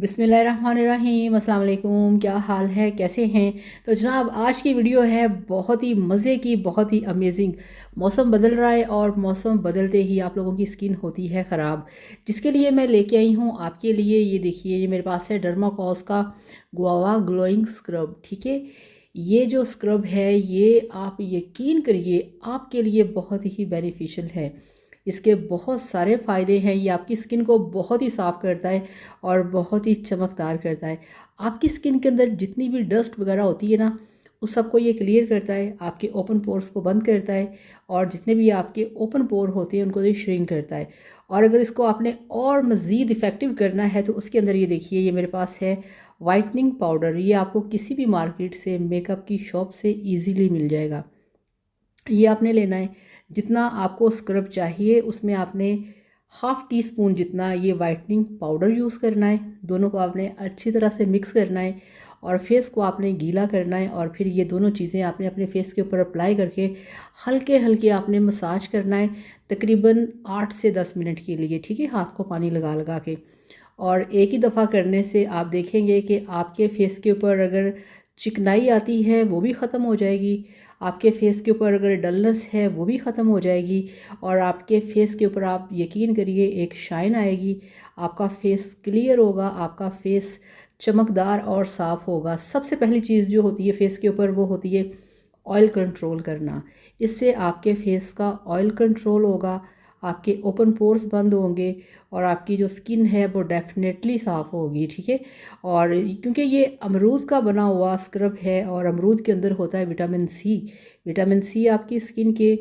बिस्मिल्लाहिर्रहमानिर्रहीम। अस्सलाम वालेकुम। क्या हाल है, कैसे हैं? तो जनाब आज की वीडियो है बहुत ही मज़े की, बहुत ही अमेजिंग। मौसम बदल रहा है और मौसम बदलते ही आप लोगों की स्किन होती है ख़राब, जिसके लिए मैं लेके आई हूँ आपके लिए। ये देखिए, ये मेरे पास है डर्माकॉस का गुआवा ग्लोइंग स्क्रब। ठीक है, ये जो स्क्रब है ये आप यकीन करिए आपके लिए बहुत ही बेनिफिशियल है। इसके बहुत सारे फ़ायदे हैं। ये आपकी स्किन को बहुत ही साफ़ करता है और बहुत ही चमकदार करता है। आपकी स्किन के अंदर जितनी भी डस्ट वगैरह होती है ना, उस सबको ये क्लियर करता है, आपके ओपन पोर्स को बंद करता है और जितने भी आपके ओपन पोर होते हैं उनको ये श्रिंक करता है। और अगर इसको आपने और मज़ीद इफ़ेक्टिव करना है तो उसके अंदर ये देखिए, ये मेरे पास है वाइटनिंग पाउडर। ये आपको किसी भी मार्केट से, मेकअप की शॉप से ईज़िली मिल जाएगा। ये आपने लेना है, जितना आपको स्क्रब चाहिए उसमें आपने हाफ़ टी स्पून जितना ये वाइटनिंग पाउडर यूज़ करना है। दोनों को आपने अच्छी तरह से मिक्स करना है और फेस को आपने गीला करना है और फिर ये दोनों चीज़ें आपने अपने फेस के ऊपर अप्लाई करके हल्के हल्के आपने मसाज करना है, तकरीबन 8 से 10 मिनट के लिए। ठीक है, हाथ को पानी लगा लगा के। और एक ही दफ़ा करने से आप देखेंगे कि आपके फेस के ऊपर अगर चिकनाई आती है वो भी ख़त्म हो जाएगी, आपके फेस के ऊपर अगर डलनेस है वो भी ख़त्म हो जाएगी और आपके फेस के ऊपर आप यकीन करिए एक शाइन आएगी। आपका फेस क्लियर होगा, आपका फेस चमकदार और साफ़ होगा। सबसे पहली चीज़ जो होती है फेस के ऊपर वो होती है ऑयल कंट्रोल करना। इससे आपके फेस का ऑयल कंट्रोल होगा, आपके ओपन पोर्स बंद होंगे और आपकी जो स्किन है वो डेफिनेटली साफ़ होगी। ठीक है, और क्योंकि ये अमरूद का बना हुआ स्क्रब है और अमरूद के अंदर होता है विटामिन सी। विटामिन सी आपकी स्किन के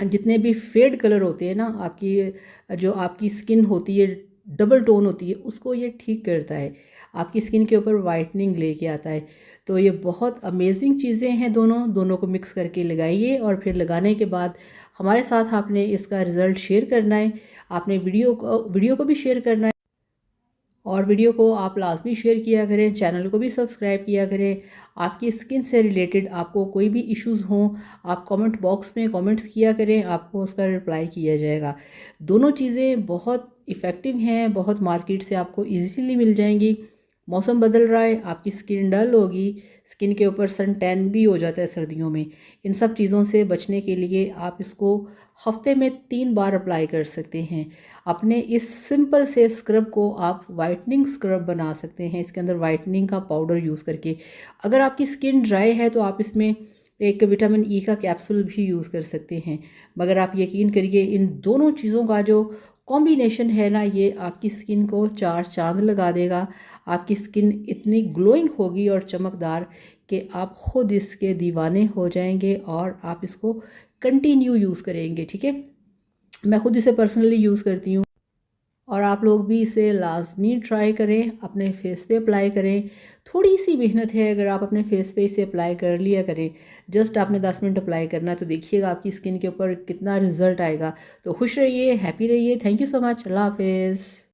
जितने भी फेड कलर होते हैं ना, आपकी जो आपकी स्किन होती है डबल टोन होती है, उसको ये ठीक करता है, आपकी स्किन के ऊपर वाइटनिंग लेके आता है। तो ये बहुत अमेजिंग चीज़ें हैं। दोनों दोनों को मिक्स करके लगाइए और फिर लगाने के बाद हमारे साथ आपने इसका रिज़ल्ट शेयर करना है। आपने वीडियो को भी शेयर करना है और वीडियो को आप लाजमी शेयर किया करें, चैनल को भी सब्सक्राइब किया करें। आपकी स्किन से रिलेटेड आपको कोई भी इश्यूज़ हों, आप कमेंट बॉक्स में कमेंट्स किया करें, आपको उसका रिप्लाई किया जाएगा। दोनों चीज़ें बहुत इफ़ेक्टिव हैं, बहुत मार्केट से आपको इजीली मिल जाएंगी। मौसम बदल रहा है, आपकी स्किन डल होगी, स्किन के ऊपर सन टैन भी हो जाता है सर्दियों में। इन सब चीज़ों से बचने के लिए आप इसको हफ्ते में 3 बार अप्लाई कर सकते हैं। अपने इस सिंपल से स्क्रब को आप वाइटनिंग स्क्रब बना सकते हैं, इसके अंदर वाइटनिंग का पाउडर यूज़ करके। अगर आपकी स्किन ड्राई है तो आप इसमें एक विटामिन ई का कैप्सूल भी यूज़ कर सकते हैं। मगर आप यकीन करिए इन दोनों चीज़ों का जो कॉम्बिनेशन है ना, ये आपकी स्किन को 4 चांद लगा देगा। आपकी स्किन इतनी ग्लोइंग होगी और चमकदार कि आप ख़ुद इसके दीवाने हो जाएंगे और आप इसको कंटिन्यू यूज़ करेंगे। ठीक है, मैं ख़ुद इसे पर्सनली यूज़ करती हूँ और आप लोग भी इसे लाजमी ट्राई करें, अपने फेस पे अप्लाई करें। थोड़ी सी मेहनत है, अगर आप अपने फेस पे इसे अप्लाई कर लिया करें, जस्ट आपने 10 मिनट अप्लाई करना है, तो देखिएगा आपकी स्किन के ऊपर कितना रिजल्ट आएगा। तो खुश रहिए, हैप्पी रहिए। Thank you so much. अल्लाह हाफिज़।